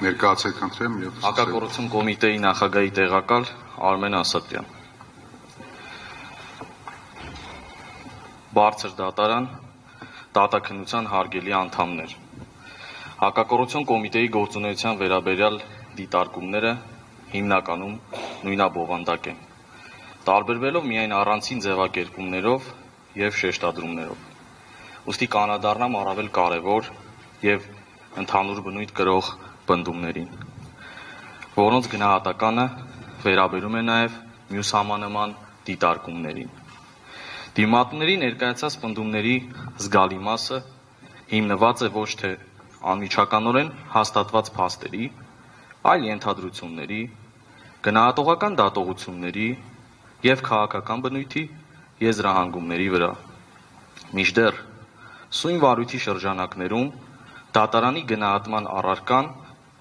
Ներկայացեք խնդրեմ եւ Հակակոռուպցիոն կոմիտեի նախագահի տեղակալ Արմեն Ասատրյան։ Բարձր դատարան, դատաքննության հարգելի անդամներ։ Հակակոռուպցիոն կոմիտեի գործունեության վերաբերյալ դիտարկումները հիմնականում նույնաբովանդակ են, տարբերվելով միայն առանցին ձևակերպումներով եւ շեշտադրումներով։ Ուստի կանադառնամ առավել կարևոր եւ ընդհանուր բնույթ կրող պնդումներին, որոնց գնահատականը վերաբերում է նաեւ մյուս համանման դիտարկումներին։ Դիմատների ներկայացած պնդումների զգալի մասը հիմնված է ոչ թե անմիջականորեն հաստատված փաստերի, այլ ենթադրությունների, գնահատողական դատողությունների եւ քաղաքական բնույթի եզրահանգումների վրա։ Մինչդեռ սույն վարույթի շրջանակներում դատարանի գնահատման առարկան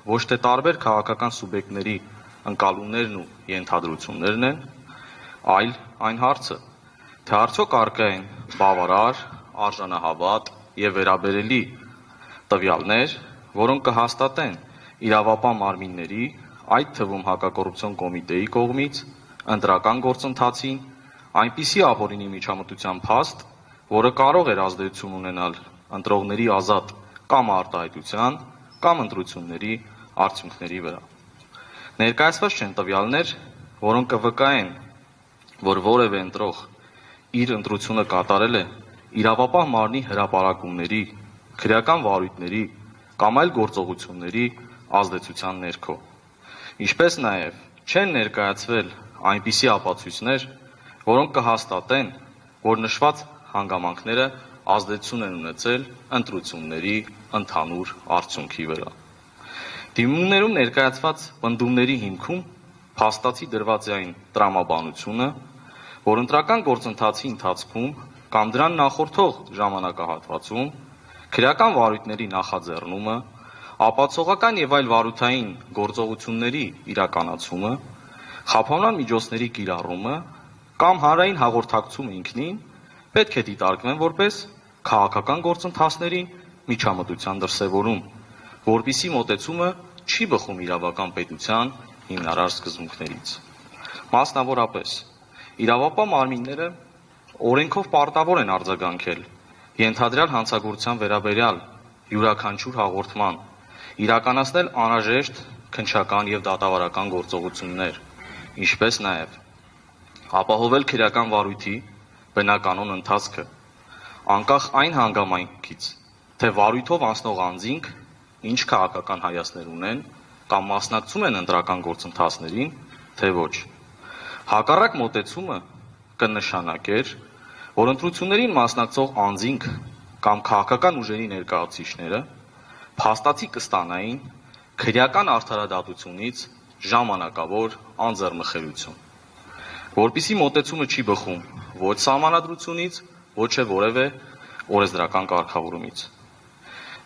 ոչ թե տարբեր քաղաքական սուբյեկտների ընկալումներն ու ենթադրություններն են, այլ այն հարցը, թե արդյոք առկա են բավարար, արժանահավատ եւ վերաբերելի տվյալներ, որոնք կհաստատեն իրավապահ մարմինների, այդ թվում հակակոռուպցիոն կոմիտեի կողմից ընտրական գործընթացին այնպիսի ապօրինի միջամտության փաստ, որը կարող էր ազդեցություն ունենալ ընտրողների ազատ կամ արտահայտության կամ ընտրությունների արդյունքների վրա։ Ներկայացված չեն տվյալներ, որոնք կվկայեն, որ որևէ ընտրող իր ընտրությունը կատարել է իրավապահ մարմնի հրապարակումների, քրեական վարույթների կամ այլ գործողությունների ազդեցության ներքո։ Ինչպես նաև չեն ներկայացվել այնպիսի ապացույցներ, որոնք կհաստատեն, որ նշված հանգամանքները ազդեցություն են ունեցել ընտրությունների ընդհանուր արդյունքի վրա։ Դիմումներում ներկայացված պնդումների հիմքում փաստացի դրված է այն տրամաբանությունը, որ ընտրական գործընթացի ընթացքում կամ դրան նախորդող ժամանակահատվածում քրեական վարույթների նախաձեռնումը, ապացողական եւ այլ վարույթային գործողությունների իրականացումը, խափանման միջոցների կիրառումը կամ հանրային հաղորդակցումը ինքնին պետք է դիտարկվեն որպես քաղաքական գործընթացների միջամտության դրսևորում, որպիսի մոտեցումը չի բխում իրավական պետության հիմնարար սկզբունքներից։ Մասնավորապես, իրավապահ մարմինները օրենքով պարտավոր են արձագանքել ենթադրյալ հանցագործության վերաբերյալ յուրաքանչյուր հաղորդման, իրականացնել անհրաժեշտ քննչական եւ դատավարական գործողություններ, ինչպես նաեւ ապահովել քրեական վարույթի բնականոն ընթացքը, անկախ այն հանգամանքից, թե վարույթով անցնող անձինք ինչ քաղաքական հայացքներ ունեն կամ մասնակցում են ընտրական գործընթացներին, թե ոչ։ Հակառակ մոտեցումը կնշանակեր, որ ընտրություններին մասնակցող անձինք կամ քաղաքական ուժերի ներկայացուցիչները փաստացի կստանային քրեական արդարադատությունից ժամանակավոր անձեռնմխելիություն, որպիսի մոտեցումը չի բխում ոչ սահմանադրությունից, ոչ է որևէ օրենսդրական կարգավորումից։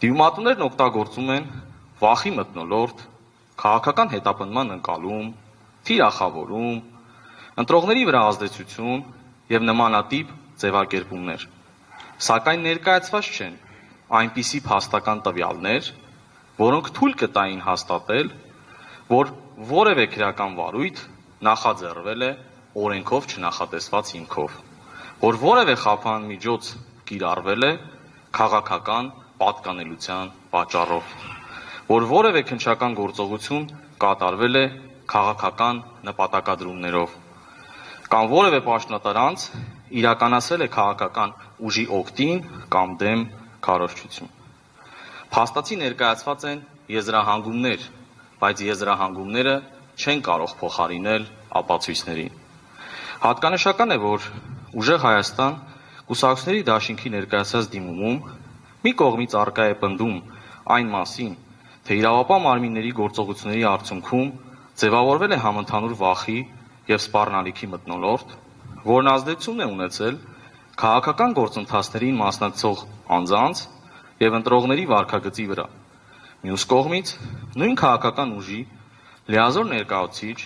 Դիմումատուներն օգտագործում են վախի մթնոլորտ, քաղաքական հետապնդման ընկալում, թիրախավորում, ընտրողների վրա ազդեցություն եւ նմանատիպ ձևակերպումներ, սակայն ներկայացված չեն այնպիսի փաստական տվյալներ, որոնք թույլ կտային հաստատել, որ որևէ քրեական վարույթ նախաձեռնվել է օրենքով չնախատեսված հիմքով, որ որևէ խափան միջոց կիրառվել է քաղաքական պատկանելության պատճառով, որ որևէ քննչական գործողություն կատարվել է քաղաքական նպատակադրումներով, կամ որևէ պաշտոնատար անձ իրականացրել է քաղաքական ուժի օգտին կամ դեմ քարոզչություն։ Փաստացի ներկայացված են եզրահանգումներ, բայց եզրահանգումները չեն կարող փոխարինել ապացույցներին։ Հատկանշական է, որ Ուժեղ Հայաստան կուսակցությունների դաշինքի ներկայացած դիմումում մի կողմից առկա է պնդում այն մասին, թե իրավապահ մարմինների գործողությունների արդյունքում ձևավորվել է համընդհանուր վախի եւ սպառնալիքի մթնոլորտ, որն ազդեցություն է ունեցել քաղաքական գործընթացներին մասնակցող անձանց եւ ընտրողների վարքագծի վրա։ Մյուս կողմից նույն քաղաքական ուժի լիազոր ներկայացուցիչ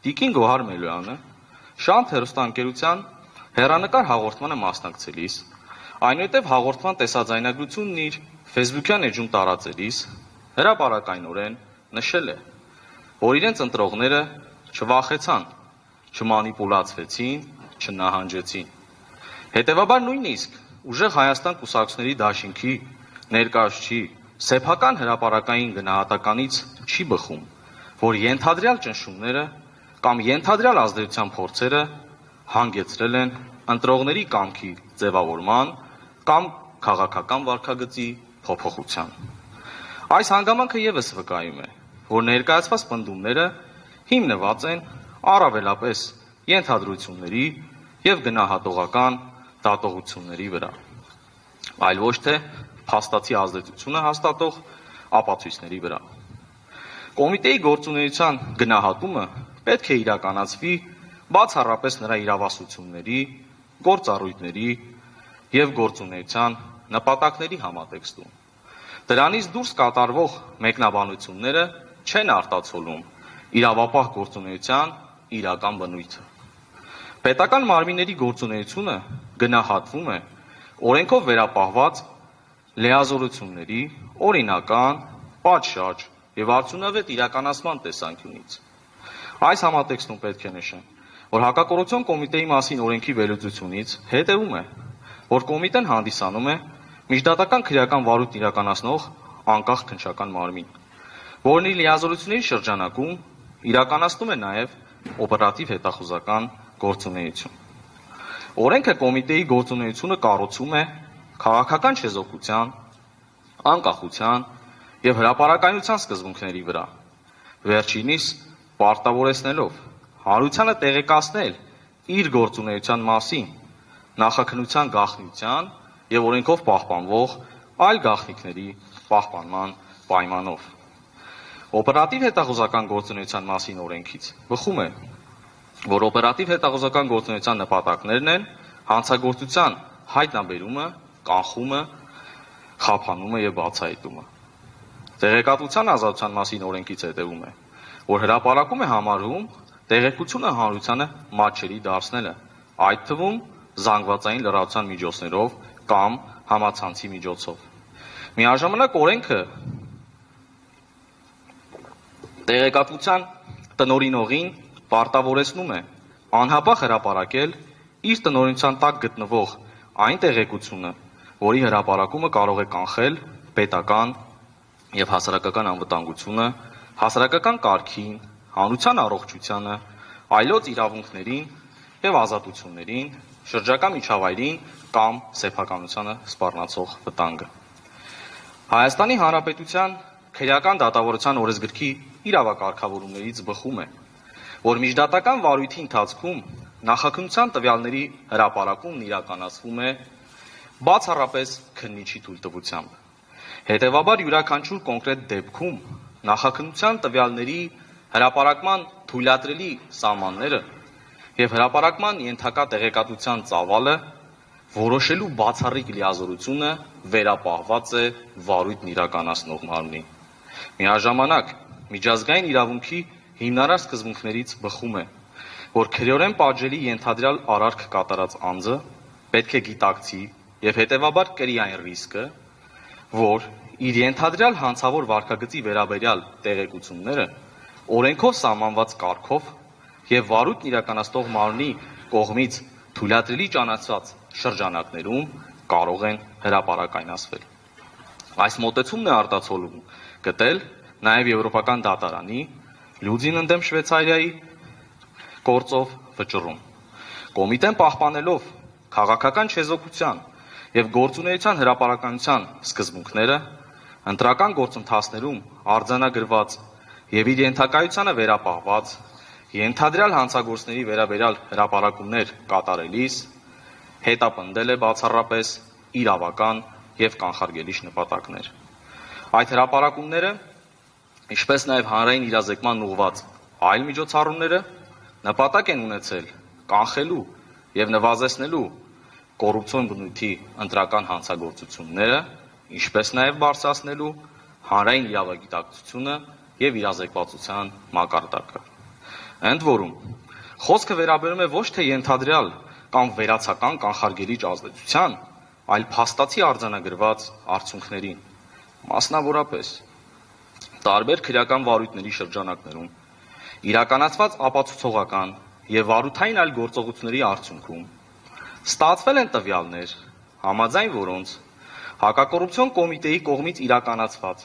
Տիկին Գոհար Մելոյանը շանթ հեռուստաընկերության հեռանկար հաղորդմանը մասնակցելիս Այնուհետև հաղորդման տեսաձայնագրությունն իր Facebook-յան էջում տարածելիս հրապարակայնորեն նշել է, որ իրենց ընտրողները չվախեցան, չմանիպուլացվեցին, չնահանջեցին։ Հետևաբար նույնիսկ ուժեղ Հայաստան կուսակցությունների դաշինքի ներկայացուցիչի սեփական հրապարակային գնահատականից չի բխում, որ ենթադրյալ ճնշումները կամ ենթադրյալ ազդեցության փորձերը հանգեցրել են ընտրողների կամքի ձևավորման կամ քաղաքական վարքագծի փոփոխության։ Այս հանգամանքը ևս վկայում է, որ ներկայացված պնդումները հիմնված են առավելապես ենթադրությունների եւ գնահատողական դատողությունների վրա, այլ ոչ թե փաստացի ազդեցությունը հաստատող ապացույցների վրա։ Կոմիտեի գործունեության գնահատումը պետք է իրականացվի բացառապես նրա իրավասությունների, գործառույթների եւ գործունեության նպատակների համատեքստում։ Դրանից դուրս կատարվող մեկնաբանությունները չեն արտացոլում իրավապահ գործունեության իրական բնույթը։ Պետական մարմինների գործունեությունը գնահատվում է օրենքով վերապահված լիազորությունների օրինական, պատշաճ եւ արդյունավետ իրականացման տեսանկյունից։ Այս համատեքստում պետք է նշեմ, որ հակակոռուպցիոն կոմիտեի մասին օրենքի վերլուծությունից հետևում է, որ կոմիտեն հանդիսանում է միջդատական քրեական վարույթ իրականացնող անկախ քննչական մարմին, որն իր լիազորությունների շրջանակում իրականացնում է նաև օպերատիվ հետախուզական գործունեություն։ Օրենքը կոմիտեի գործունեությունը կառուցում է քաղաքական չեզոքության, անկախության եւ հրապարակայնության սկզբունքների վրա, վերջինիս պարտավորեցնելով հանրությանը տեղեկացնել իր գործունեության մասին նախաքննության գաղտնիության եւ օրենքով պահպանվող այլ գաղտնիքների պահպանման պայմանով։ Օպերատիվ հետախուզական գործունեության մասին օրենքից բխում է, որ օպերատիվ հետախուզական գործունեության նպատակներն են հանցագործության հայտնաբերումը, կանխումը, խափանումը եւ բացահայտումը։ Տեղեկատվության ազատության մասին օրենքից հետևում է, որ հրապարակում է համարվում տեղեկությունը հանրությանը մատչելի դարձնելը, այդ թվում զանգվածային լրատվության միջոցներով կամ համացանցի միջոցով։ Միաժամանակ օրենքը տեղեկատվության տնօրինողին պարտավորեցնում է անհապաղ հրապարակել իր տնօրինության տակ գտնվող այն տեղեկությունը, որի հրապարակումը կարող է կանխել պետական եւ հասարակական անվտանգությունը, հասարակական կարգին, հանրության առողջությանը, այլոց իրավունքներին եւ ազատություններին, շրջակա միջավայրին կամ սեփականությանը սպառնացող վտանգը։ Հայաստանի Հանրապետության քրեական դատավարության օրենսգրքի իրավակարգավորումներից բխում է, որ միջդատական վարույթի ընթացքում նախաքննության տվյալների հրապարակումն իրականացվում է բացառապես քննիչի թույլտվությամբ։ Հետևաբար յուրաքանչյուր կոնկրետ դեպքում նախաքննության տվյալների հրապարակման թույլատրելի սահմանները եւ հրապարակման ենթակա տեղեկատվության ծավալը որոշելու բացառիկ լիազորությունը վերապահված է վարույթն իրականացնող մարմնի։ Միաժամանակ միջազգային իրավունքի հիմնարար սկզբունքներից բխում է, որ քրեորեն պատժելի ենթադրյալ արարք կատարած անձը պետք է գիտակցի եւ հետեւաբար կրի այն ռիսկը, որ իր ենթադրյալ հանցավոր վարքագծի վերաբերյալ տեղեկությունները օրենքով սահմանված կարգով եւ վարույթն իրականացնող մարմնի կողմից թույլատրելի ճանաչված շրջանակներում կարող են հրապարակայնացվել։ Այս մոտեցումն է արտացոլում գտել նաեւ Եվրոպական դատարանի Լյուձին ընդդեմ Շվեյցարիայի գործով վճռում։ Կոմիտեն պահպանելով քաղաքական չեզոքության եւ գործունեության հրապարակայնության սկզբունքները ընտրական գործընթացներում արձանագրված եւ իր ենթակայությանը վերապահված ենթադրյալ հանցագործների վերաբերյալ հրապարակումներ կատարելիս հետապնդել է բացառապես իրավական եւ կանխարգելիչ նպատակներ։ Այդ հրապարակումները, ինչպես նաեւ հանրային իրազեկման ուղղված այլ միջոցառումները նպատակ են ունեցել կանխելու եւ նվազեցնելու կոռուպցիոն բնույթի ընտրական հանցագործությունները, ինչպես նաեւ բարձրացնելու հանրային իրավագիտակցությունը եւ իրազեկվածության մակարդակը։ Ընդ որում, խոսքը վերաբերում է ոչ թե ենթադրյալ կամ վերացական կանխարգելիչ ազդեցության, այլ փաստացի արձանագրված արդյունքներին, մասնավորապես տարբեր քրեական վարույթների շրջանակներում իրականացված ապացուցողական եւ վարութային այլ գործողությունների արդյունքում ստացվել են տվյալներ, համաձայն որոնց հակակոռուպցիոն կոմիտեի կողմից իրականացված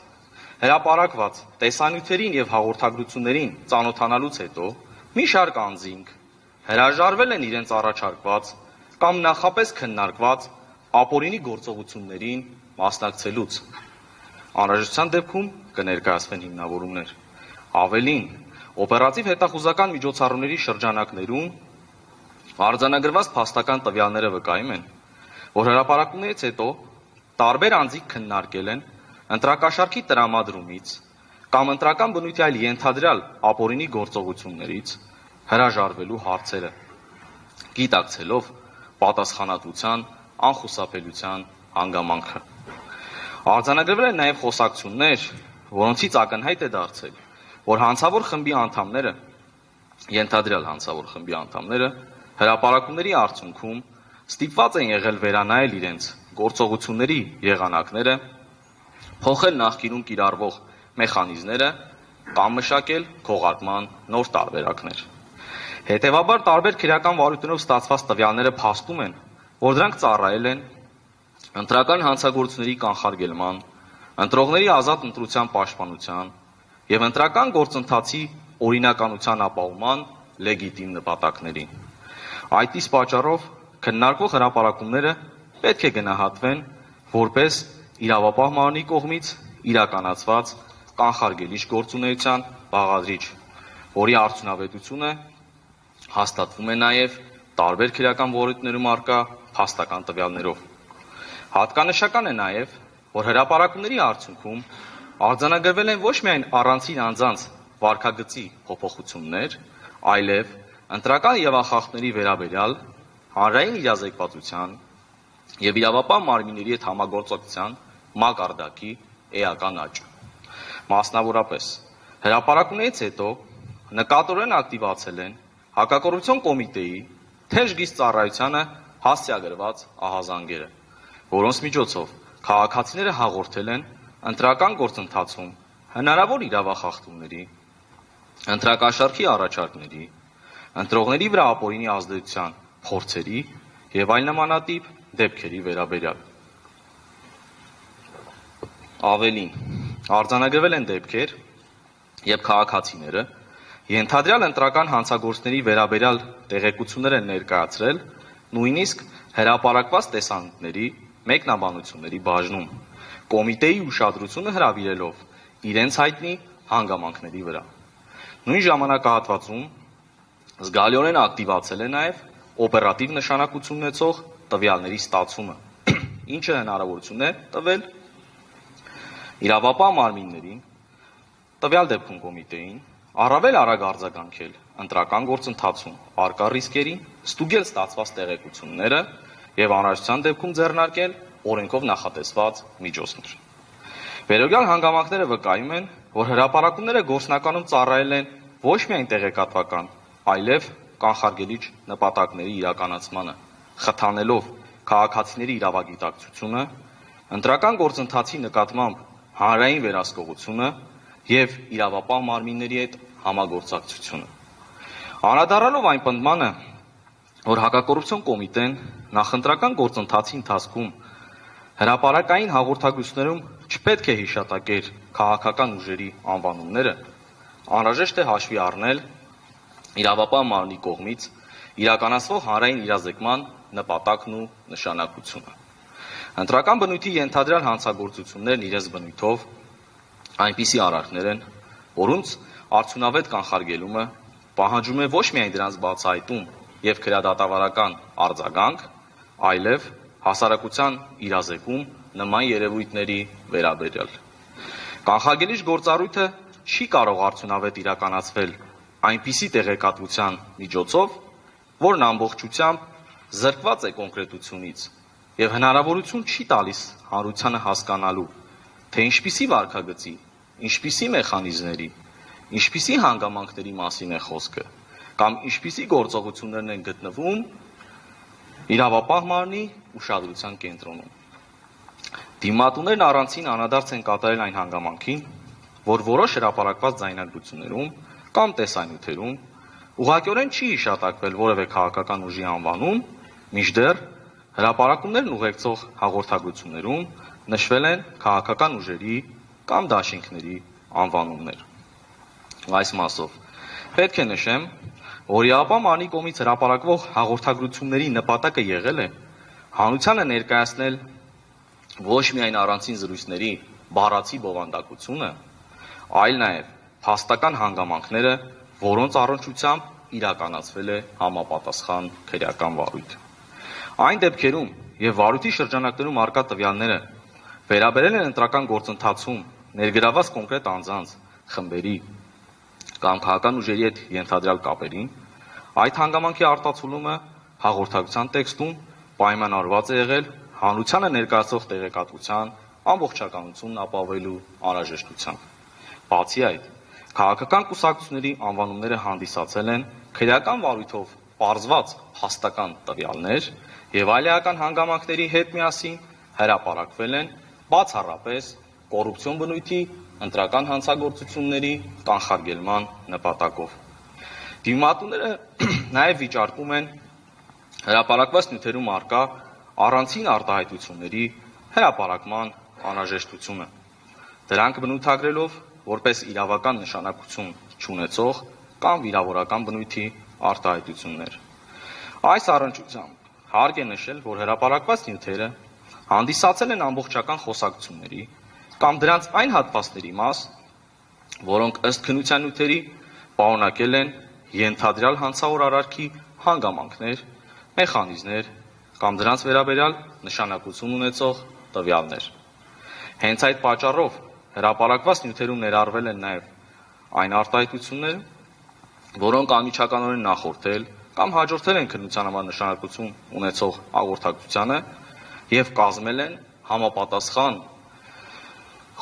հրապարակված տեսանյութերին եւ հաղորդագրություններին ծանոթանալուց հետո մի շարք անձինք հրաժարվել են իրենց առաջարկված կամ նախապես քննարկված ապօրինի գործողություններին մասնակցելուց։ Անհրաժեշտության դեպքում կներկայացվեն հիմնավորումներ։ Ավելին, օպերատիվ հետախուզական միջոցառումների շրջանակներում արձանագրված փաստական տվյալները վկայում են, որ հրապարակումներից հետո տարբեր անձինք քննարկել են ընտրակաշառքի տրամադրումից կամ ընտրական բնույթի այլ ենթադրյալ ապօրինի գործողություններից հրաժարվելու հարցերը, գիտակցելով պատասխանատվության անխուսափելիության հանգամանքը։ Արձանագրվել են նաև խոսակցություններ, որոնցից ակնհայտ է դարձել, որ հանցավոր խմբի անդամները, ենթադրյալ հանցավոր խմբի անդամները հրապարակումների արդյունքում ստիպված են եղել վերանայել իրենց գործողությունների եղանակները, փոխել նախկինում կիրառվող մեխանիզմները կամ մշակել քողարկման նոր տարբերակներ։ Հետևաբար տարբեր քրեական վարույթներով ստացված տվյալները փաստում են, որ դրանք ծառայել են ընտրական հանցագործությունների կանխարգելման, ընտրողների ազատ ընտրության պաշտպանության եւ ընտրական գործընթացի օրինականության ապահովման լեգիտիմ նպատակներին։ Այդ իսկ պատճառով քննարկվող հրապարակումները պետք է գնահատվեն որպես իրավապահ մարմնի կողմից իրականացված կանխարգելիչ գործունեության բաղադրիչ, որի արդյունավետությունը հաստատվում է նաև տարբեր քրեական վարույթներում առկա փաստական տվյալներով։ Հատկանշական է նաև, որ հրապարակումների արդյունքում արձանագրվել են ոչ միայն առանցին անձանց վարքագծի փոփոխություններ, այլև ընտրական եվախախտների վերաբերյալ հանրային իրազեկվածության եւ իրավապահ մարմինների հետ համագործակցության մակարդակի էական աճ։ Մասնավորապես, հրապարակումներից հետո նկատորեն ակտիվացել են հակակոռուպցիոն կոմիտեի թեժ ծառայությանը հասցեագրված ահազանգերը, որոնց միջոցով քաղաքացիները հաղորդել են ընտրական գործընթացում հնարավոր իրավախախտումների, ընտրակաշառքի առաջարկների, ընտրողների վրա ապօրինի ազդեցության փորձերի եւ այլ նմանատիպ դեպքերի վերաբերյալ։ Ավելին, արձանագրվել են դեպքեր, երբ քաղաքացիները ենթադրյալ ընտրական հանցագործների վերաբերյալ տեղեկություններ են ներկայացրել նույնիսկ հրապարակված տեսանյութերի մեկնաբանությունների բաժնում, կոմիտեի ուշադրությունը հրավիրելով իրենց հայտնի հանգամանքների վրա։ Նույն ժամանակահատվածում զգալիորեն ակտիվացել է նաև օպերատիվ նշանակություն ունեցող տվյալների ստացումը, ինչը հնարավորություն է տվել իրավապահ մարմիններին, տվյալ դեպքում կոմիտեին, առավել արագ արձագանքել ընտրական գործընթացում առկա ռիսկերին, ստուգել ստացված տեղեկությունները եւ անհրաժեշտության դեպքում ձեռնարկել օրենքով նախատեսված միջոցներ։ Վերօրյալ հանգամանքները վկայում են, որ հրապարակումները գործնականում ծառայել են ոչ միայն տեղեկատվական, այլև կանխարգելիչ նպատակների իրականացմանը, խթանելով քաղաքացիների իրավագիտակցությունը, ընտրական գործընթացի նկատմամբ հանրային վերահսկողությունը եւ իրավապահ մարմինների հետ համագործակցությունը։ Անդրադառնալով այն պնդմանը, որ հակակոռուպցիոն կոմիտեն նախընտրական գործընթացի ընթացքում հրապարակային հաղորդագրություններում չպետք է հիշատակեր քաղաքական ուժերի անվանումները, անհրաժեշտ է հաշվի առնել իրավապահ մարմնի կողմից իրականացվող հանրային իրազեկման նպատակն ու նշանակությունը։ Ընտրական բնույթի ենթադրյալ հանցագործություններն իրենց բնույթով այնպիսի արարքներ են, որոնց արդյունավետ կանխարգելումը պահանջում է ոչ միայն դրանց բացահայտում եւ քրեադատավարական արձագանք, այլև հասարակության իրազեկում նման երևույթների վերաբերյալ։ Կանխարգելիչ գործառույթը չի կարող արդյունավետ իրականացվել այնպիսի տեղեկատվության միջոցով, որն ամբողջությամբ զրկված է կոնկրետությունից եւ հնարավորություն չի տալիս հանրությանը հասկանալու, թե ինչպիսի վարքագծի, ինչպիսի մեխանիզմների, ինչպիսի հանգամանքների մասին է խոսքը, կամ ինչպիսի գործողություններն են գտնվում իրավապահ մարմնի ուշադրության կենտրոնում։ Դիմատուներն առանցին անդրադարձ են կատարել այն հանգամանքին, որ որոշ հրապարակված ձայնագրություններում կամ տեսանյութերում ուղղակիորեն չի հիշատակվել որևէ քաղաքական ուժի անվանում, մինչդեռ հրապարակումներն ուղեկցող հաղորդագրություններում նշվել են քաղաքական ուժերի կամ դաշինքների անվանումներ։ Այս մասով պետք է նշեմ, որ իրավապահ մարմնի կողմից հրապարակվող հաղորդագրությունների նպատակը եղել է հանրությանը ներկայացնել ոչ միայն առանցին զրույցների բառացի բովանդակությունը, այլ նաև փաստական հանգամանքները, որոնց առնչությամբ իրականացվել է համապատասխան քրեական վարույթ։ Այն դեպքերում եւ վարույթի շրջանակներում առկա տվյալները վերաբերել են ընտրական գործընթացում ներգրաված կոնկրետ անձանց, խմբերի կամ քաղաքական ուժերի հետ ենթադրյալ կապերին, այդ հանգամանքի արտացոլումը հաղորդակցության տեքստում պայմանավորված է եղել հանրությանը ներկայացող տեղեկատվության ամբողջականությունն ապահովելու անհրաժեշտությամբ։ Բացի այդ, քաղաքական կուսակցությունների անվանումները հանդիսացել են քրեական վարույթով պարզված փաստական տվյալներ եւ այլ էական հանգամանքների հետ միասին հրապարակվել են բացառապես կոռուպցիոն բնույթի ընտրական հանցագործությունների կանխարգելման նպատակով։ Դիմատուները նաև վիճարկում են հրապարակված նյութերում առկա առանցին արտահայտությունների հրապարակման անհրաժեշտությունը, դրանք բնութագրելով որպես իրավական նշանակություն չունեցող կամ վիրավորական բնույթի արտահայտություններ։ Այս առնչությամբ հարկ է նշել, որ հրապարակված նյութերը հանդիսացել են ամբողջական խոսակցությունների կամ դրանց այն հատվածների մաս, որոնք ըստ քննության նյութերի պարունակել են ենթադրյալ հանցավոր արարքի հանգամանքներ, մեխանիզմներ կամ դրանց վերաբերյալ նշանակություն ունեցող տվյալներ։ Հենց այդ պատճառով հրապարակված նյութերում ներառվել են նաև այն արտահայտությունները, որոնք անմիջականորեն նախորդել կամ հաջորդել են քննության համար նշանակություն ունեցող հաղորդակցությանը եւ կազմել են համապատասխան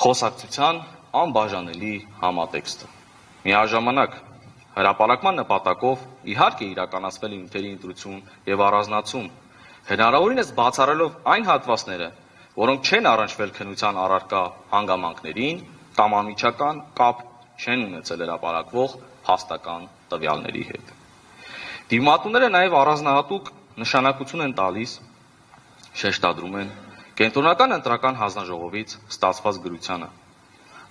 խոսակցության անբաժանելի համատեքստը։ Միաժամանակ հրապարակման նպատակով իհարկե իրականացվել է նյութերի ընտրություն եւ առանձնացում, հնարավորինս բացառելով այն հատվածները, որոնք չեն առնչվել քննության առարկա հանգամանքներին կամ անմիջական կապ չեն ունեցել հրապարակվող փաստական տվյալների հետ։ Դիմատուները նաև առանձնահատուկ նշանակություն են տալիս, շեշտադրում են կենտրոնական ընտրական հանձնաժողովից ստացված գրությանը,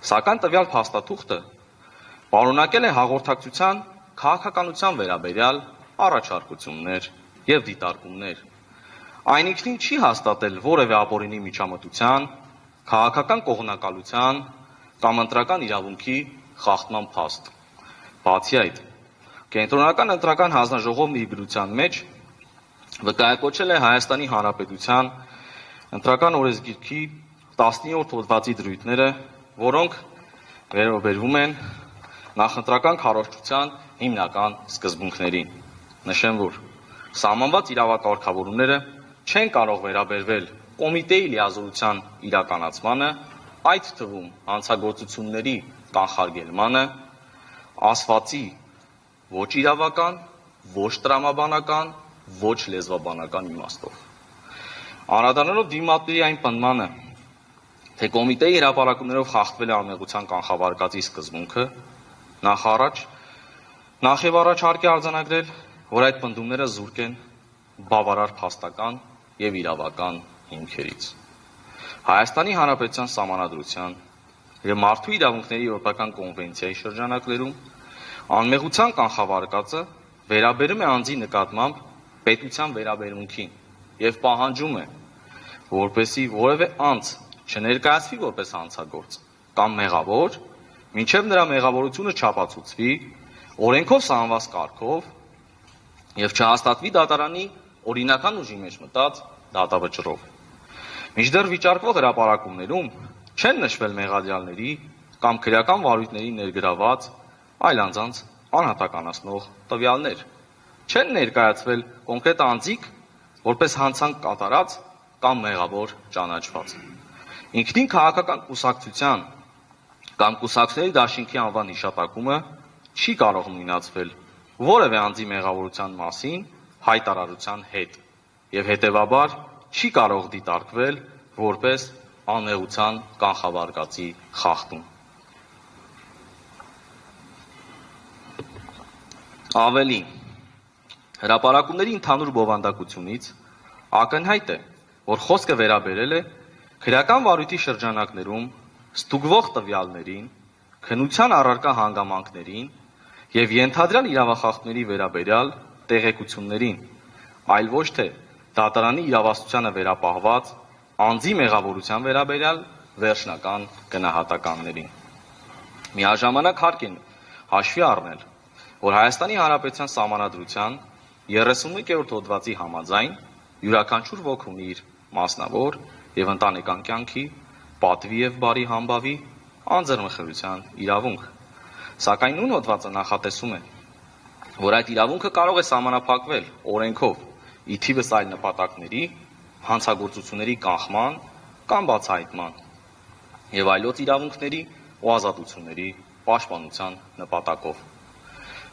սակայն տվյալ փաստաթուղթը պարունակել է հաղորդակցության քաղաքականության վերաբերյալ առաջարկություններ եւ դիտարկումներ։ Այն ինքնին չի հաստատել որևէ ապօրինի միջամտության, քաղաքական կողմնակալության կամ ընտրական իրավունքի խախտման փաստ։ Բացի այդ, կենտրոնական ընտրական հանձնաժողովն իր գրության մեջ վկայակոչել է Հայաստանի Հանրապետության ընտրական օրենսգիրքի 17-րդ հոդվածի դրույթները, որոնք վերաբերվում են նախընտրական քարոզչության հիմնական սկզբունքներին։ Նշեմ, որ սահմանված իրավակարգավորումները չեն կարող վերաբերվել կոմիտեի լիազորության իրականացմանը, այդ թվում հանցագործությունների կանխարգելմանը, ասվածի ոչ իրավական, ոչ տրամաբանական, ոչ լեզվաբանական իմաստով։ Անդրադառնալով դիմատների այն պնդմանը, թե կոմիտեի հրապարակումներով խախտվել է անմեղության կանխավարկածի սկզբունքը, նախ եւ առաջ հարկ է արձանագրել, որ այդ պնդումները զուրկ են բավարար փաստական եւ իրավական հիմքերից։ Հայաստանի Հանրապետության Սահմանադրության եւ Մարդու իրավունքների եվրոպական կոնվենցիայի շրջանակներում անմեղության կանխավարկածը վերաբերում է անձի նկատմամբ պետության վերաբերմունքին եւ պահանջում է, որպեսզի որևէ անձ չներկայացվի որպես հանցագործ կամ մեղավոր, մինչև նրա մեղավորությունը չապացուցվի օրենքով սահմանված կարգով եւ չհաստատվի դատարանի օրինական ուժի մեջ մտած դատավճռով։ Մինչդեռ վիճարկվող հրապարակումներում չեն նշվել մեղադրյալների կամ քրեական վարույթների ներգրաված այլ անձանց անհատականացնող տվյալներ։ Չեն ներկայացվել կոնկրետ անձիկ որպես հանցանք կատարած կամ մեղավոր ճանաչված։ Ինքնին քաղաքական կուսակցության կամ կուսակցությունների դաշինքի անվան հիշատակումը չի կարող նույնացվել որևէ անձի մեղավորության մասին հայտարարության հետ եւ հետեւաբար չի կարող դիտարկվել որպես անմեղության կանխավարկածի խախտում։ Ավելին, հրապարակումների ընդհանուր բովանդակությունից ակնհայտ է, որ խոսքը վերաբերել է քրեական վարույթի շրջանակներում ստուգվող տվյալներին, քննության առարկա հանգամանքներին եւ ենթադրյալ իրավախախտումների վերաբերյալ տեղեկություններին, այլ ոչ թե դատարանի իրավասությանը վերապահված անձի մեղավորության վերաբերյալ վերջնական գնահատականներին։ Միաժամանակ հարկ է հաշվի առնել, որ Հայաստանի Հանրապետության Սահմանադրության 31-րդ հոդվածի համաձայն յուրաքանչյուր ոք ունի իր մասնավոր եւ ընտանեկան կյանքի, պատվի եւ բարի համբավի անձեռնխելության իրավունք։ Սակայն նույն հոդվածը նախատեսում է, որ այդ իրավունքը կարող է սահմանափակվել օրենքով, ի թիվս այլ նպատակների, հանցագործությունների կանխման կամ բացահայտման եւ այլոց իրավունքների ու ազատությունների պաշտպանության նպատակով։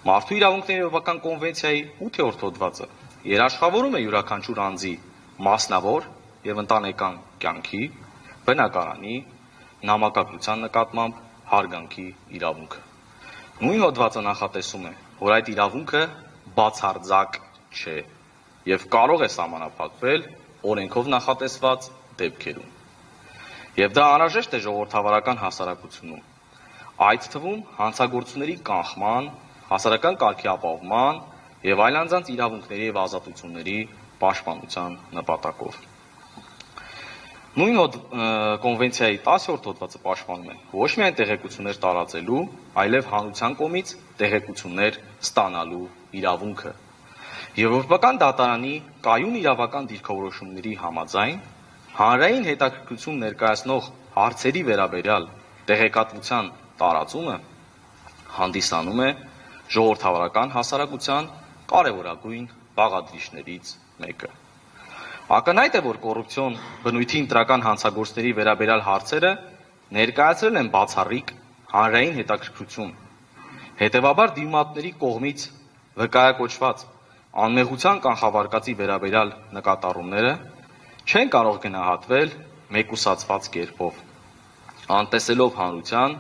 Մարդու իրավունքների Եվրոպական կոնվենցիայի 8-րդ հոդվածը երաշխավորում է յուրաքանչյուր անձի մասնավոր եւ ընտանեկան կյանքի, բնակարանի, նամակագրության նկատմամբ հարգանքի իրավունքը։ Նույն հոդվածը նախատեսում է, որ այդ իրավունքը բացարձակ չէ եւ կարող է սահմանափակվել օրենքով նախատեսված դեպքերում։ Եվ դա անհրաժեշտ է ժողովրդավարական հասարակությունում, այդ թվում հանցագործությունների կանխման, հասարակական կարգի ապահովման եւ այլ անձանց իրավունքների եւ ազատությունների պաշտպանության նպատակով։ Նույն կոնվենցիայի 10-րդ հոդվածը պաշտպանում է ոչ միայն տեղեկություններ տարածելու, այլև հանրության կողմից տեղեկություններ ստանալու իրավունքը։ Եվրոպական դատարանի կայուն իրավական դիրքորոշումների համաձայն հանրային հետաքրքրություն ներկայացնող հարցերի վերաբերյալ տեղեկատվության տարածումը հանդիսանում է ժողովրդավարական հասարակության կարևորագույն բաղադրիչներից մեկը։ Ակնհայտ է, որ կոռուպցիոն բնույթի ընտրական հանցագործների վերաբերյալ հարցերը ներկայացրել են բացառիկ հանրային հետաքրքրություն։ Հետևաբար դիմատների կողմից վկայակոչված անմեղության կանխավարկածի վերաբերյալ նկատառումները չեն կարող գնահատվել մեկուսացված կերպով, անտեսելով հանրության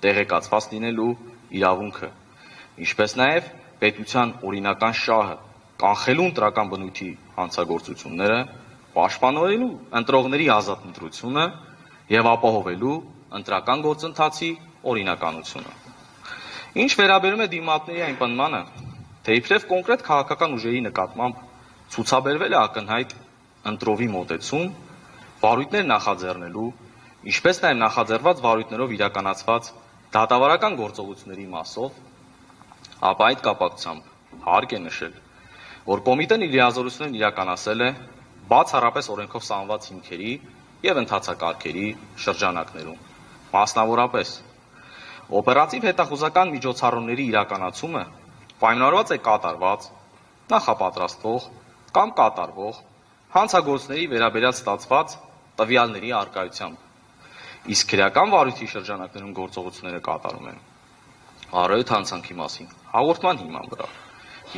տեղեկացված լինելու իրավունքը, ինչպես նաև պետության օրինական շահը կանխելու ընտրական բնույթի հանցագործությունները, պաշտպանելու ընտրողների ազատ ընտրությունը եւ ապահովելու ընտրական գործընթացի օրինականությունը։ Ինչ վերաբերում է դիմատների այն պնդմանը, թե իբրև կոնկրետ քաղաքական ուժերի նկատմամբ ցուցաբերվել է ակնհայտ ընտրովի մոտեցում, վարույթներ նախաձեռնելու, ինչպես նաև նախաձեռնված վարույթներով իրականացված դատավարական գործողությունների մասով, ապա այդ կապակցությամբ հարկ է նշել, որ կոմիտեն իր լիազորություններն իրականացել է բացառապես օրենքով սահմանված հիմքերի եւ ընթացակարգերի շրջանակներում, մասնավորապես օպերատիվ հետախուզական միջոցառումների իրականացումը պայմանավորված է կատարված, նախապատրաստվող կամ կատարվող հանցագործների վերաբերյալ ստացված տվյալների առկայությամբ, իսկ քրեական վարույթի շրջանակներում գործողությունները կատարում են առօրյա հանցանքի մասին հաղորդման հիման վրա,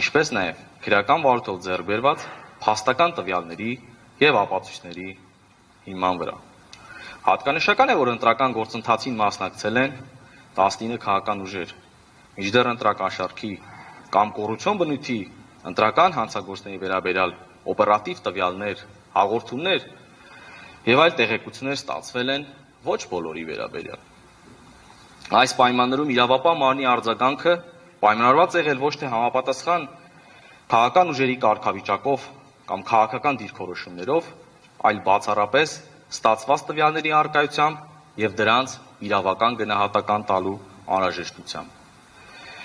ինչպես նաև քրեական վարույթով ձեռք բերված փաստական տվյալների եւ ապացույցների հիման վրա։ Հատկանշական է, որ ընտրական գործընթացին մասնակցել են 19 քաղաքական ուժեր, մինչդեռ ընտրական շարքի կամ կոռուպցիոն բնույթի ընտրական հանցագործների վերաբերյալ օպերատիվ տվյալներ, հաղորդումներ եւ այլ տեղեկություններ ստացվել են ոչ բոլորի վերաբերյալ։ Այս պայմաններում իրավապահ մարմնի արձագանքը պայմանավորված եղել ոչ թե համապատասխան քաղաքական ուժերի կարգավիճակով կամ քաղաքական դիրքորոշումներով, այլ բացառապես ստացված տվյալների առկայությամբ եւ դրանց իրավական գնահատական տալու անհրաժեշտությամբ։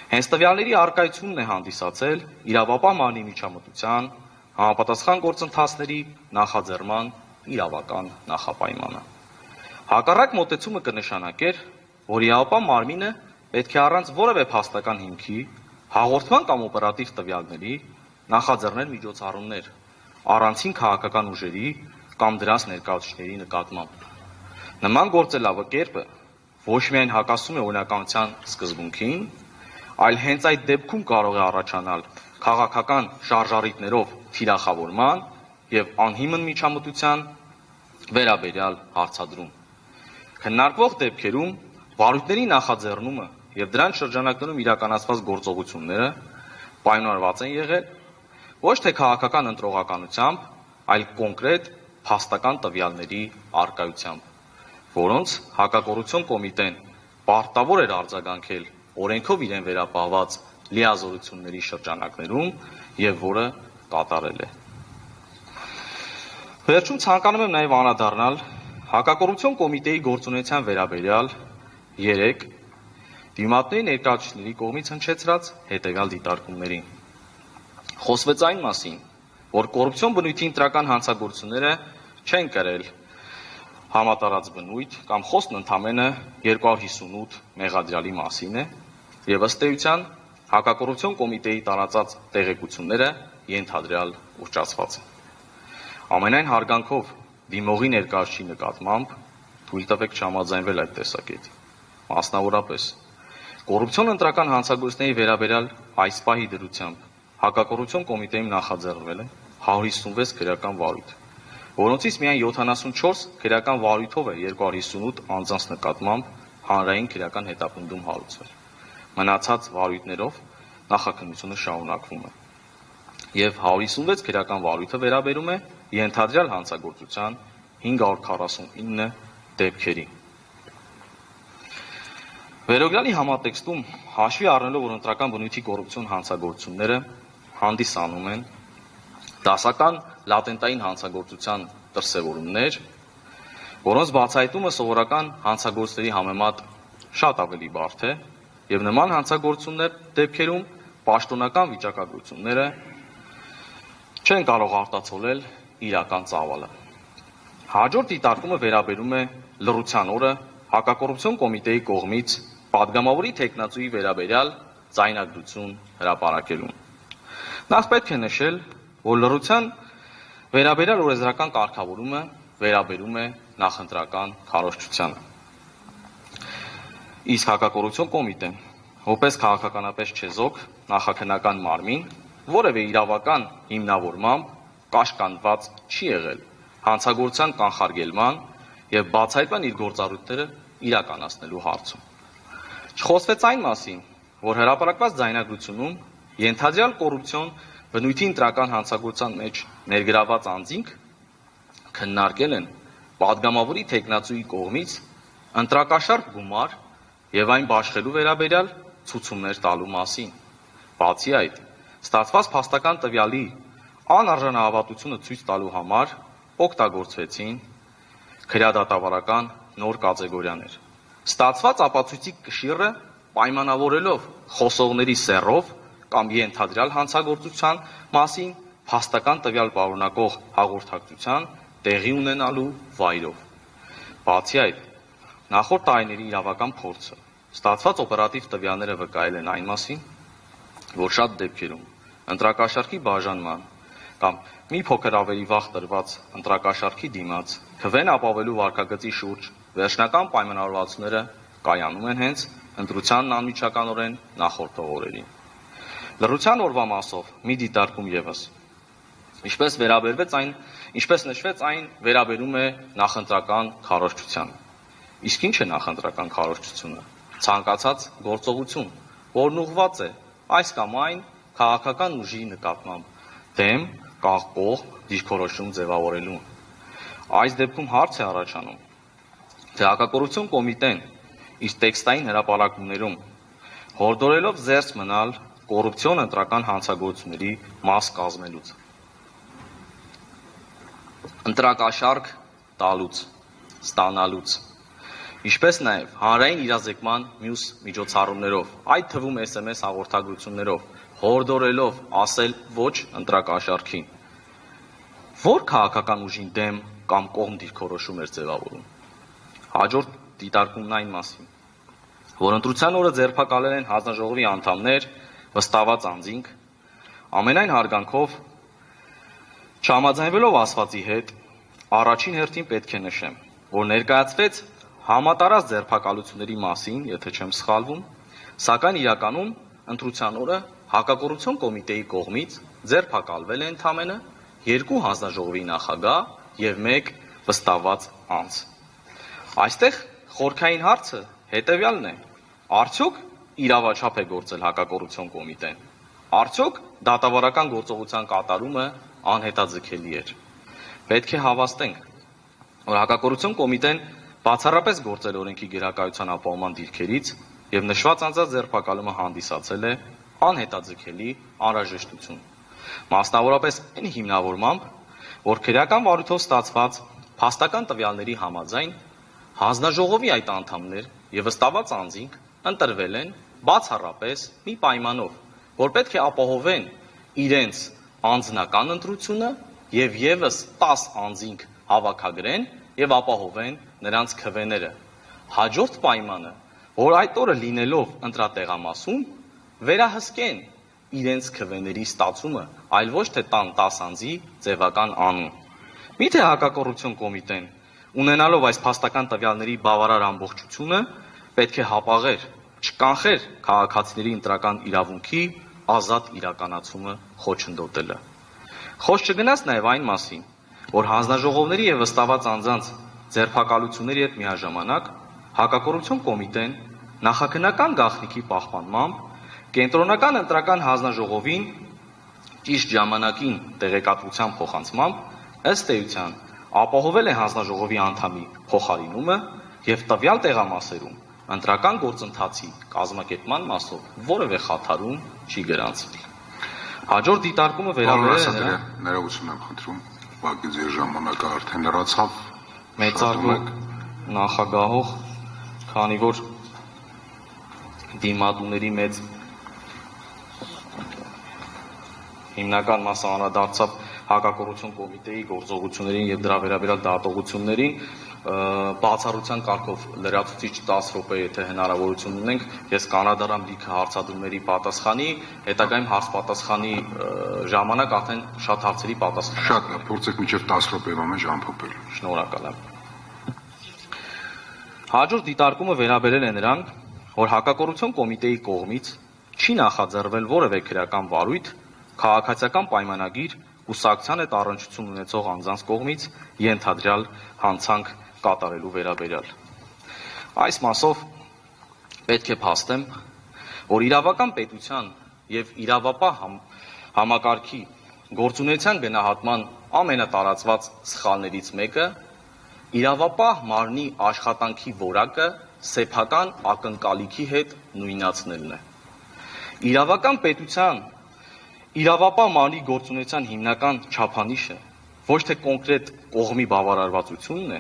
Հենց տվյալների առկայությունն է հանդիսացել իրավապահ մարմնի միջամտության, համապատասխան գործընթացների նախաձեռնման իրավական նախապայմանը։ Հակառակ մոտեցումը կնշանակեր, որ իրավապահ մարմինը պետք է առանց որևէ փաստական հիմքի, հաղորդման կամ օպերատիվ տվյալների նախաձեռնել միջոցառումներ առանցին քաղաքական ուժերի կամ դրանց ներկայացուցիչների նկատմամբ։ Նման գործելավկերպը ոչ միայն հակասում է օրինականության սկզբունքին, այլ հենց այդ դեպքում կարող է առաջանալ քաղաքական շարժառիթներով թիրախավորման եւ անհիմն միջամտության վերաբերյալ հարցադրում։ Քննարկվող դեպքերում վարույթների նախաձեռնումը եւ դրանց շրջանակներում իրականացված գործողությունները պայմանավորված են եղել ոչ թե քաղաքական ընտրողականությամբ, այլ կոնկրետ փաստական տվյալների առկայությամբ, որոնց հակակոռուպցիոն կոմիտեն պարտավոր էր արձագանքել օրենքով իրեն վերապահված լիազորությունների շրջանակներում եւ որը կատարել է։ Վերջում ցանկանում եմ նաեւ անդրադառնալ հակակոռուպցիոն կոմիտեի գործունեության վերաբերյալ 3 դիմատների ներկայացուցիչների կողմից հնչեցրած հետևյալ դիտարկումներին։ Խոսվեց այն մասին, որ կոռուպցիոն բնույթի ընտրական հանցագործությունները չեն կրել համատարած բնույթ կամ խոսքն ընդամենը 258 մեղադրյալի մասին է եւ ըստ էության հակակոռուպցիոն կոմիտեի տարածած տեղեկությունները ենթադրյալ ուռճացված են։ Ամենայն հարգանքով դիմողի ներկայացուցիչի նկատմամբ թույլ տվեք չհամաձայնվել այդ տեսակետին։ Մասնավորապես կոռուպցիոն ընտրական հանցագործությունների վերաբերյալ այս պահի դրությամբ հակակոռուպցիոն կոմիտեին նախաձեռնվել է 156 քրեական վարույթ, որոնցից միայն 74 քրեական վարույթով է 258 անձանց նկատմամբ հանրային քրեական հետապնդում հարուցվել։ Մնացած վարույթներով նախաքննությունը շարունակվում է։ Եվ 156 քրեական վարույթը վերաբերում է ենթադրյալ հանցագործության 549 դեպքերի։ Վերոգյալի համատեքստում հաշվի առնելով, որ ընտրական բնույթի կոռուպցիոն հանցագործությունները հանդիսանում են դասական լատենտային հանցագործության դրսևորումներ, որոնց բացահայտումը սովորական հանցագործների համեմատ շատ ավելի բարդ է, եւ նման հանցագործություններ դեպքերում պաշտոնական վիճակագրությունները չեն կարող արտացոլել իրական ծավալը։ Հաջորդ դիտարկումը վերաբերում է լռության օրը հակակոռուպցիոն կոմիտեի կողմից պատգամավորի թեկնածուի վերաբերյալ ձայնագրություն հրապարակելուն։ Նախ պետք է նշել, որ լռության վերաբերյալ օրենսդրական կարգավորումը վերաբերում է նախընտրական քարոզչությանը։ Իսկ հակակոռուպցիոն կոմիտեն, որպես քաղաքականապես չեզոք նախաքննական մարմին, որևէ իրավական հիմնավորմամբ կաշկանդված չի եղել հանցագործության կանխարգելման եւ բացահայտման իր գործառույթները իրականացնելու հարցում։ Չխոսվեց այն մասին, որ հրապարակված ձայնագրությունում ենթադրյալ կոռուպցիոն բնույթի ընտրական հանցագործության մեջ ներգրաված անձինք քննարկել են պատգամավորի թեկնածուի կողմից ընտրակաշառք գումար եւ այն բաշխելու վերաբերյալ ցուցումներ տալու մասին։ Բացի այդ, ստացված փաստական տվյալի անարժանահավատությունը ցույց տալու համար օգտագործվեցին քրեադատավարական նոր կատեգորիաներ։ Ստացված ապացույցի կշիռը պայմանավորելով խոսողների սեռով կամ ենթադրյալ հանցագործության մասին փաստական տվյալ պարունակող հաղորդակցության տեղի ունենալու վայրով։ Բացի այդ, նախորդ տարիների իրավական փորձը ստացված օպերատիվ տվյալները վկայել են այն մասին, որ շատ դեպքերում ընտրակաշառքի բաժանման կամ մի փոքր ավելի վաղ տրված ընտրակաշառքի դիմաց քվեն ապավելու վարկագծի շուրջ վերջնական պայմանավորվածությունները կայանում են հենց ընտրությանն անմիջականորեն նախորդող օրերին։ Լռության օրվա մասով մի դիտարկում եւս։ Ինչպես նշվեց, այն վերաբերում է նախընտրական քարոզչությանը։ Իսկ ինչ է նախընտրական քարոզչությունը։ Ցանկացած գործողություն, որն ուղղված է այս կամ այն քաղաքական ուժի նկատմամբ դեմ կողմ դիրքորոշում ձևավորելուն։ Այս դեպքում հարց է առաջանում, թե հակակոռուպցիոն կոմիտեն իր տեքստային հրապարակումներում հորդորելով զերծ մնալ կոռուպցիոն ընտրական հանցագործությունների մաս կազմելուց, ընտրակաշառք տալուց, ստանալուց, ինչպես նաև հանրային իրազեկման մյուս միջոցառումներով, այդ թվում SMS հաղորդագրություններով, հորդորելով ասել ոչ ընտրակաշառքին, որ քաղաքական ուժին դեմ կամ կողմ դիրքորոշում էր ձևավորում։ Հաջորդ դիտարկումն այն մասին, որ ընտրության օրը ձերբակալել են հանձնաժողովի անդամներ, վստահված անձինք, ամենայն հարգանքով չհամաձայնվելով ասվածի հետ, առաջին հերթին պետք է նշեմ, որ ներկայացվեց համատարած ձերբակալությունների մասին, եթե չեմ սխալվում, սակայն իրականում ընտրության օրը հակակոռուպցիոն կոմիտեի կողմից ձերբակալվել է ընդամենը 2 հանձնաժողովի նախագահ եւ 1 վստահված անձ։ Այստեղ խորքային հարցը հետեւյալն է. արդյոք իրավաչափ է գործել հակակոռուպցիոն կոմիտեն։ Արդյոք դատավարական գործողության կատարումը անհետաձգելի էր։ Պետք է հավաստենք, որ հակակոռուպցիոն կոմիտեն բացառապես գործել օրենքի գերակայության ապահովման դիրքերից եւ նշված անձանց ձերբակալումը հանդիսացել է անհետաձգելի անհրաժեշտություն։ Մասնավորապես այն հիմնավորմամբ, որ քրեական վարույթով ստացված փաստական տվյալների համաձայն հանձնաժողովի այդ անդամներ եւ վստահված անձինք ընտրվել են բացառապես մի պայմանով, որ պետք է ապահովեն իրենց անձնական ընտրությունը եւ եւս 10 անձինք հավաքագրեն եւ ապահովեն նրանց քվեները։ Հաջորդ պայմանը, որ այդ օրը լինելով ընտրատեղամասում վերահսկեն իրենց քվեների ստացումը, այլ ոչ թե տան 10 անձի ձևական անուն։ Միթե հակակոռուպցիոն կոմիտեն, ունենալով այս փաստական տվյալների բավարար ամբողջությունը, պետք է հապաղեր, չկանխեր քաղաքացիների ընտրական իրավունքի ազատ իրականացումը խոչընդոտելը։ Խոսք չգնաց նաև այն մասին, որ հանձնաժողովների եւ վստահված անձանց ձերբակալությունների հետ միաժամանակ հակակոռուպցիոն կոմիտեն նախաքննական գաղտնիքի պահպանմամբ կենտրոնական ընտրական հանձնաժողովին ճիշտ ժամանակին տեղեկատվության փոխանցմամբ ըստ էության ապահովել է հանձնաժողովի անդամի փոխարինումը եւ տվյալ տեղամասերում ընտրական գործընթացի կազմակերպման մասով որևէ խաթարում չի գրանցվել։ Հաջորդ դիտարկումը վերաբերել է ներողություն եմ խնդրում, ուղղակի ձեր ժամանակը արդեն լրացավ։ Մեծարգո նախագահող, քանի որ դիմադուների մեծ հիմնական մասը անդրադարձավ հակակոռուպցիոն կոմիտեի գործողություններին եւ դրա վերաբերյալ դատողություններին, բացառության կարգով լրացուցիչ 10 րոպե, եթե հնարավորություն ունենք, ես կանադարամ լիքը հարցադրումների պատասխանի, հետագայում հարց-պատասխանի ժամանակ արդեն շատ հարցերի պատասխան։ Շատ լավ, փորձեք մինչև 10 րոպեվա մեջ ամփոփել։ Շնորհակալ եմ։ Հաջորդ դիտարկումը վերաբերել է նրան, որ հակակոռուպցիոն կոմիտեի կողմից չի նախաձեռնվել որևէ քրեական վարույթ քաղաքացիական պայմանագիր կուսակցության հետ առնչություն ունեցող անձանց կողմից ենթադրյալ հանցանք կատարելու վերաբերյալ։ Այս մասով պետք է փաստեմ, որ իրավական պետության եւ իրավապահ համակարգի գործունեության գնահատման ամենատարածված սխալներից մեկը իրավապահ մարմնի աշխատանքի որակը սեփական ակնկալիքի հետ նույնացնելն է։ Իրավական պետության իրավապահ մարմնի գործունեության հիմնական չափանիշը ոչ թե կոնկրետ կողմի բավարարվածությունն է,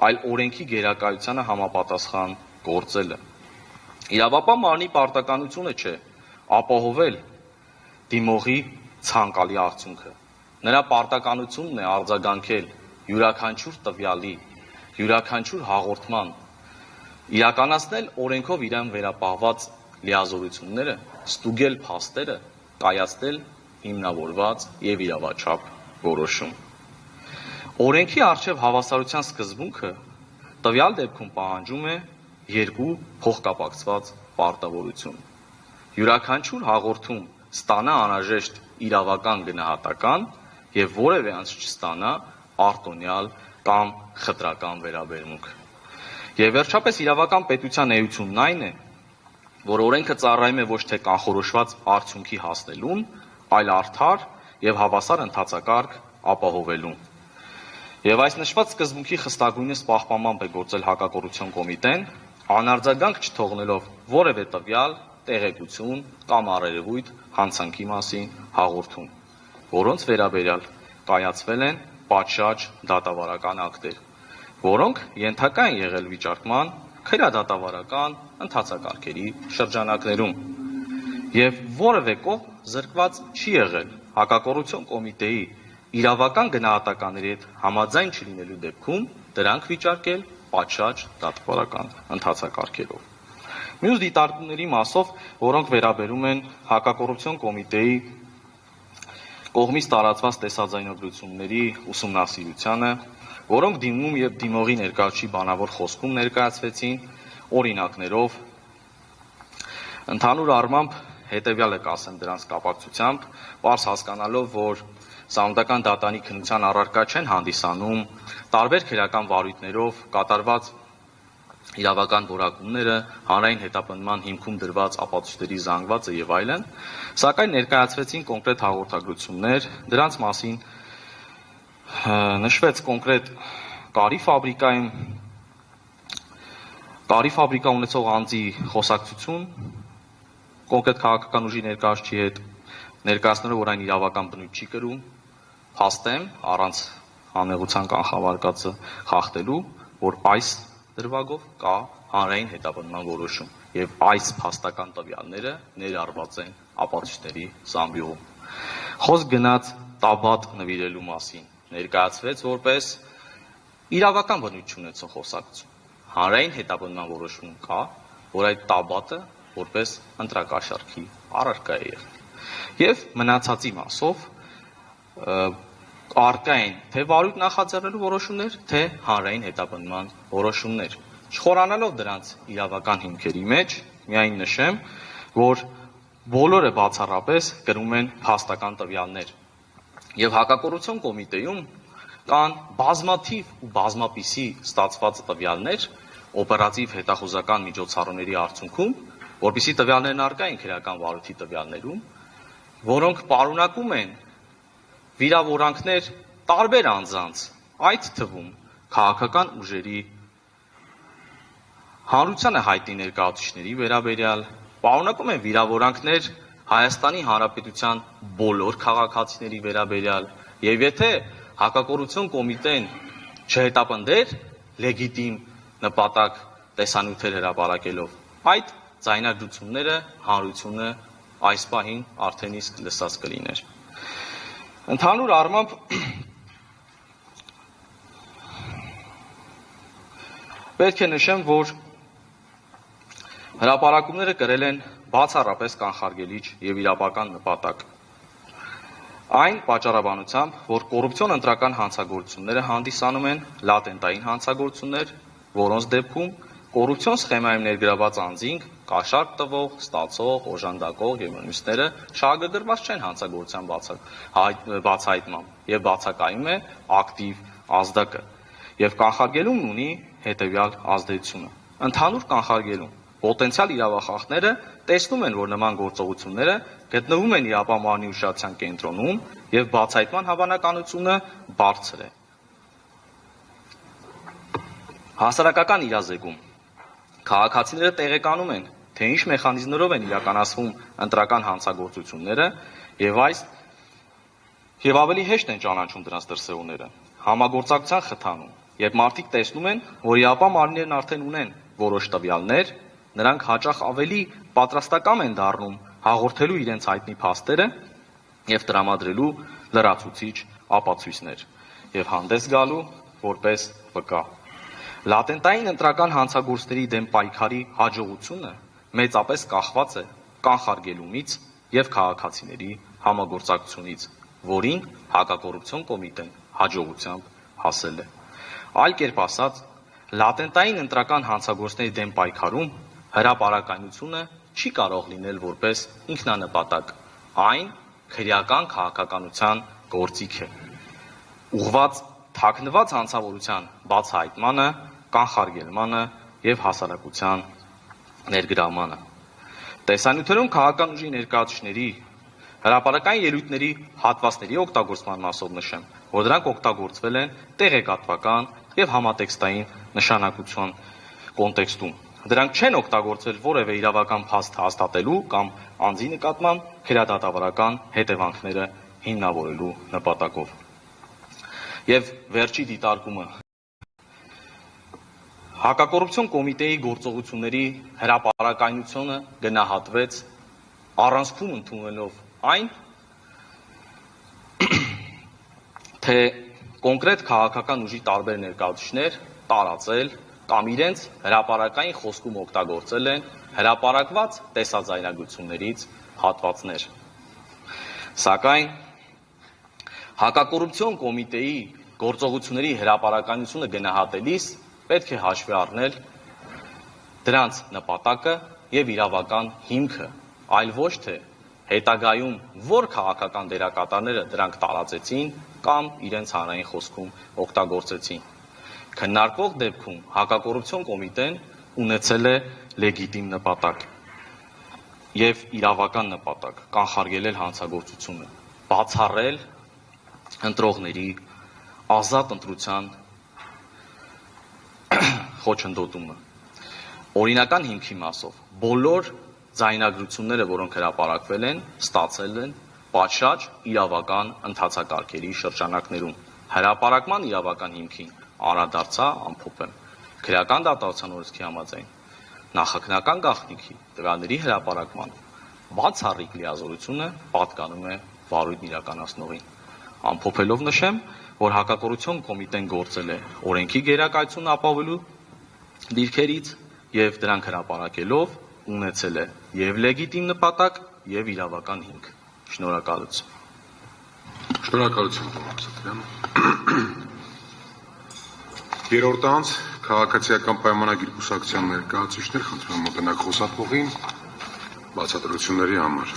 այլ օրենքի գերակայությանը համապատասխան գործելը։ Իրավապահ մարմնի պարտականությունը չէ ապահովել դիմողի ցանկալի արդյունքը։ Նրա պարտականությունն է արձագանքել յուրաքանչյուր տվյալի, յուրաքանչյուր հաղորդման, իրականացնել օրենքով իրան վերապահված լիազորությունները, ստուգել փաստերը, կայացնել հիմնավորված եւ իրավաչափ որոշում։ Օրենքի առջև հավասարության սկզբունքը տվյալ դեպքում պահանջում է երկու փոխկապակցված պարտավորություն։ Յուրաքանչյուր հաղորդում ստանա անհրաժեշտ իրավական գնահատական եւ որևէ անձ չստանա արտոնյալ կամ խտրական վերաբերմունք։ Եվ վերջապես իրավական պետության էությունն այն է, որ օրենքը ծառայում է ոչ թե կանխորոշված արդյունքի հասնելուն, այլ արդար եւ հավասար ընթացակարգ ապահովելուն։ Եվ այս նշված սկզբունքի խստագույնս պահպանմամբ է գործել հակակոռուպցիոն կոմիտեն, անարձագանք չթողնելով որևէ տվյալ, տեղեկություն կամ առերևույթ հանցանքի մասին հաղորդում, որոնց վերաբերյալ կայացվել են պատշաճ դատավարական ակտեր, որոնք ենթակա են եղել վիճարկման քրեադատավարական ընթացակարգերի շրջանակներում։ Եվ որևէ կողմ զրկված չի եղել հակակոռուպցիոն կոմիտեի իրավական գնահատականների հետ համաձայն չլինելու դեպքում դրանք վիճարկել պատշաճ դատավարական ընթացակարգերով։ Մյուս դիտարկումների մասով, որոնք վերաբերում են հակակոռուպցիոն կոմիտեի կողմից տարածված տեսաձայնագրությունների ուսումնասիրությանը, որոնք դիմում եւ դիմողի ներկայացուցիչի բանավոր խոսքում ներկայացվեցին օրինակներով, ընդհանուր առմամբ հետեւյալը կասեմ դրանց կապակցությամբ, պարզ հասկանալով, որ Սահմանադրական դատանի քննության առարկա չեն հանդիսանում տարբեր քրեական վարույթներով կատարված իրավական որակումները, հանրային հետապնդման հիմքում դրված ապացույցների զանգվածը եւ այլն, սակայն ներկայացվեցին կոնկրետ հաղորդագրություններ, դրանց մասին նշվեց կոնկրետ կարի ֆաբրիկա ունեցող անձի խոսակցություն, կոնկրետ քաղաքական ուժի ներկայացուցիչի հետ, ներկայացնելով, որ այն իրավական բնույթ չի կրում, փաստեմ առանց անեղության կանխավարկածը խախտելու, որ այս դրվագով կա հանրային հետապնդման որոշում եւ այս փաստական տվյալները ներառված են ապացույցների զամբյուղում։ Խոսք գնաց տաբատ նվիրելու մասին, ներկայացվեց որպես իրավական բնույթ ունեցող խոսակցություն։ Հանրային հետապնդման որոշում կա, որ այդ տաբատը որպես ընտրակաշառքի առարկա է եղել։ Եվ մնացածի մասով առկա են թե վարույթ նախաձեռնելու որոշումներ, թե հանրային հետապնդման որոշումներ։ Չխորանալով դրանց իրավական հիմքերի մեջ, միայն նշեմ, որ բոլորը բացառապես կրում են փաստական տվյալներ։ Եվ հակակոռուպցիոն կոմիտեում կան բազմաթիվ ու բազմապիսի ստացված տվյալներ օպերատիվ հետախուզական միջոցառումների արդյունքում, որպիսի տվյալներն առկա են քրեական վարույթի տվյալներում, որոնք պարունակում են վիրավորանքներ տարբեր անձանց, այդ թվում քաղաքական ուժերի, հանրությանը հայտնի ներկայացուցիչների վերաբերյալ, պարունակում են վիրավորանքներ Հայաստանի Հանրապետության բոլոր քաղաքացիների վերաբերյալ, եւ եթե հակակոռուպցիոն կոմիտեն չհետապնդեր լեգիտիմ նպատակ տեսանյութեր հրապարակելով, այդ ձայնագրությունները հանրությունը այս պահին արդեն իսկ լսած կլիներ։ Ընդհանուր առմամբ պետք է նշեմ, որ հրապարակումները կրել են բացառապես կանխարգելիչ եւ իրավական նպատակ։ Այն պատճառաբանությամբ, որ կոռուպցիոն ընտրական հանցագործությունները հանդիսանում են լատենտային հանցագործություններ, որոնց դեպքում կոռուպցիոն սխեմայում ներգրաված անձինք, կաշառք տվող, ստացող, օժանդակող եւ մյուսները շահագրգռված չեն հանցագործության բացահայտմամբ եւ բացակայում է ակտիվ ազդակը եւ կանխարգելումն ունի հետեւյալ ազդեցությունը։ Ընդհանուր կանխարգելում պոտենցիալ իրավախախտները տեսնում են, որ նման գործողությունները գտնվում են իրավապահպանության ուշադրության կենտրոնում եւ բացահայտման հավանականությունը բարձր է։ Հասարակական իրազեկում քաղաքացիները տեղեկանում են, թե ինչ մեխանիզմներով են իրականացվում ընտրական հանցագործությունները եւ ավելի հեշտ են ճանաչում դրանց դրսեւորները։ Համագործակցության խթանում, երբ մարդիկ տեսնում են, որ իրավապահներն արդեն ունեն որոշ տվյալներ, նրանք հաճախ ավելի պատրաստակամ են դառնում հաղորդելու իրենց հայտնի փաստերը եւ տրամադրելու լրացուցիչ ապացույցներ եւ հանդես գալու որպես վկա։ Լատենտային ընտրական հանցագործների դեմ պայքարի հաջողությունը մեծապես կախված է կանխարգելումից եւ քաղաքացիների համագործակցությունից, որին հակակոռուպցիոն կոմիտեն հաջողությամբ հասել է։ Այլ կերպ ասած, լատենտային ընտրական հանցագործների դեմ պայքարում հրապարակայնությունը չի կարող լինել որպես ինքնանպատակ, այն քրեական քաղաքականության գործիք է, ուղղված թաքնված հանցավորության բացահայտմանը, կանխարգելմանը եւ հասարակության ներգրավմանը։ Տեսանյութերում քաղաքական ուժի ներկայացուցիչների հրապարակային ելույթների հատվածների օգտագործման մասով նշեմ, որ դրանք օգտագործվել են տեղեկատվական եւ համատեքստային նշանակության կոնտեքստում։ Դրանք չեն օգտագործվել որևէ իրավական փաստ հաստատելու կամ անձի նկատմամբ քրեադատավարական հետևանքները հիմնավորելու նպատակով։ Եվ վերջի դիտարկումը հակակոռուպցիոն կոմիտեի գործողությունների հրապարակայնությունը գնահատվեց առանցքում ընդունելով այն, թե կոնկրետ քաղաքական ուժի տարբեր ներկայացուցիչներ տարածել կամ իրենց հրապարակային խոսքում օգտագործել են հրապարակված տեսաձայնագրություններից հատվածներ։ Սակայն հակակոռուպցիոն կոմիտեի գործողությունների հրապարակայնությունը գնահատելիս պետք է հաշվի առնել դրանց նպատակը եւ իրավական հիմքը, այլ ոչ թե հետագայում որ քաղաքական դերակատարները դրանք տարածեցին կամ իրենց հանրային խոսքում օգտագործեցին։ Քննարկվող դեպքում հակակոռուպցիոն կոմիտեն ունեցել է լեգիտիմ նպատակ եւ իրավական նպատակ կանխարգելել հանցագործությունը, բացառել ընտրողների ազատ ընտրության խոչընդոտումը։ Օրինական հիմքի մասով բոլոր ձայնագրությունները, որոնք հրապարակվել են, ստացել են պատշաճ իրավական ընթացակարգերի շրջանակներում։ Հրապարակման իրավական հիմքին անդրադարձա ամփոփեմ։ Քրեական դատավարության օրենսգրքի համաձայն նախաքննական գաղտնիքի տվյալների հրապարակման բացառիկ լիազորությունը պատկանում է վարույթն իրականացնողին։ Ամփոփելով նշեմ, որ հակակոռուպցիոն կոմիտեն գործել է օրենքի գերակայությունը ապահովելու դիրքերից եւ դրանք հրապարակելով ունեցել է եւ լեգիտիմ նպատակ եւ իրավական հիմք։ Շնորհակալություն։ Շնորհակալություն, պարոն Սատրյան։ Երրորդ անց քաղաքացիական պայմանագիր կուսակցության ներկայացուցիչներ խնդրում եմ մոտենալ խոսափողին բացատրությունների համար։